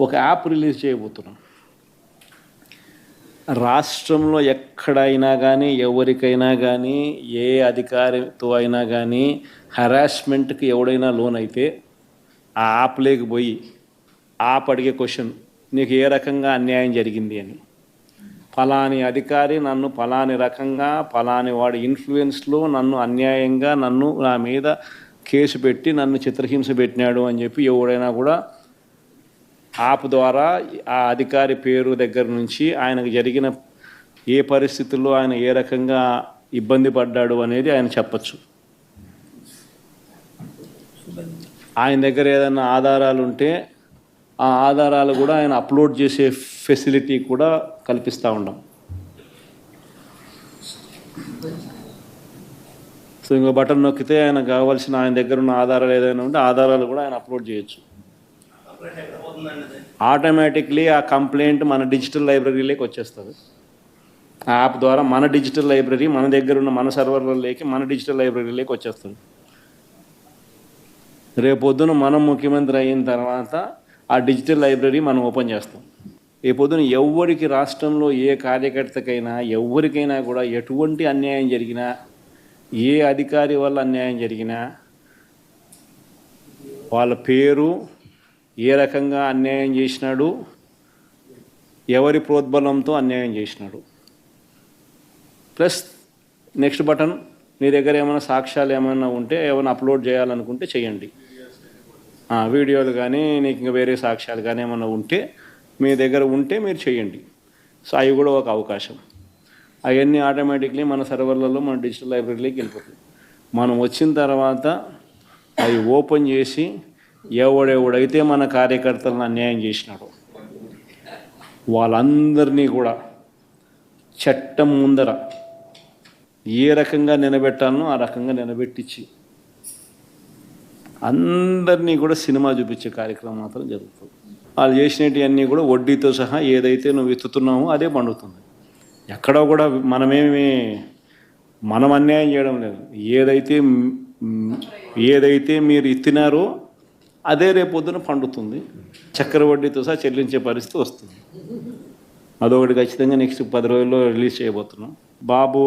ఒక app release చేయబోతున్నాం. రాష్ట్రంలో ఎక్కడైనా కానీ, ఎవరికైనా కానీ, ఏ అధికారితో అయినా కానీ హెరాస్మెంట్కి ఎవడైనా లోన్ అయితే ఆ యాప్ లేకపోయి యాప్ అడిగే క్వశ్చన్, నీకు ఏ రకంగా అన్యాయం జరిగింది అని. ఫలాని అధికారి నన్ను ఫలాని రకంగా, ఫలాని వాడి ఇన్ఫ్లుయెన్స్లో నన్ను అన్యాయంగా, నా మీద కేసు పెట్టి నన్ను చిత్రహింస పెట్టినాడు అని చెప్పి ఎవడైనా కూడా యాప్ ద్వారా ఆ అధికారి పేరు దగ్గర నుంచి ఆయనకు జరిగిన ఏ పరిస్థితుల్లో ఆయన ఏ రకంగా ఇబ్బంది పడ్డాడు అనేది ఆయన చెప్పచ్చు. ఆయన దగ్గర ఏదైనా ఆధారాలు ఉంటే ఆ ఆధారాలు కూడా ఆయన అప్లోడ్ చేసే ఫెసిలిటీ కూడా కల్పిస్తూ ఉన్నాం. సో ఇంకో బటన్ నొక్కితే ఆయన కావాల్సిన ఆయన దగ్గర ఉన్న ఆధారాలు ఏదైనా ఉంటే ఆధారాలు కూడా ఆయన అప్లోడ్ చేయొచ్చు. ఆటోమేటిక్లీ ఆ కంప్లైంట్ మన డిజిటల్ లైబ్రరీలోకి వచ్చేస్తుంది. ఆ యాప్ ద్వారా మన డిజిటల్ లైబ్రరీ, మన దగ్గర ఉన్న మన సర్వర్లలోకి, మన డిజిటల్ లైబ్రరీలోకి వచ్చేస్తుంది. రేపొద్దున మనం ముఖ్యమంత్రి అయిన తర్వాత ఆ డిజిటల్ లైబ్రరీ మనం ఓపెన్ చేస్తాం. రేపొద్దున ఎవరికి రాష్ట్రంలో ఏ కార్యకర్తకైనా ఎవరికైనా కూడా ఎటువంటి అన్యాయం జరిగినా, ఏ అధికారి వల్ల అన్యాయం జరిగినా వాళ్ళ పేరు, ఏ రకంగా అన్యాయం చేసినాడు, ఎవరి ప్రోద్బలంతో అన్యాయం చేసినాడు, ప్లస్ నెక్స్ట్ బటన్, మీ దగ్గర ఏమైనా సాక్ష్యాలు ఏమైనా ఉంటే ఏమైనా అప్లోడ్ చేయాలనుకుంటే చేయండి. వీడియోలు కానీ నీకు ఇంకా వేరే సాక్ష్యాలు కానీ ఏమైనా ఉంటే మీ దగ్గర ఉంటే మీరు చేయండి. సో అవి కూడా ఒక అవకాశం. అవన్నీ ఆటోమేటిక్లీ మన సర్వర్లలో, మన డిజిటల్ లైబ్రరీలోకి వెళ్ళిపోతుంది. మనం వచ్చిన తర్వాత అవి ఓపెన్ చేసి ఎవడెవడైతే మన కార్యకర్తలను అన్యాయం చేసినాడో వాళ్ళందరినీ కూడా చట్టం ముందర ఏ రకంగా నిలబెట్టాలనో ఆ రకంగా నిలబెట్టించి అందరినీ కూడా సినిమా చూపించే కార్యక్రమం మాత్రం జరుగుతుంది. వాళ్ళు చేసినవన్నీ కూడా వడ్డీతో సహా ఏదైతే నువ్వు ఎత్తుతున్నావో అదే పండుతుంది. ఎక్కడో కూడా మనం అన్యాయం చేయడం లేదు. ఏదైతే మీరు ఎత్తినారో అదే రేపొద్దున పండుతుంది. చక్కెర వడ్డీతో సహా చెల్లించే పరిస్థితి వస్తుంది. అదొకటి ఖచ్చితంగా నెక్స్ట్ 10 రోజుల్లో రిలీజ్ చేయబోతున్నాం. బాబు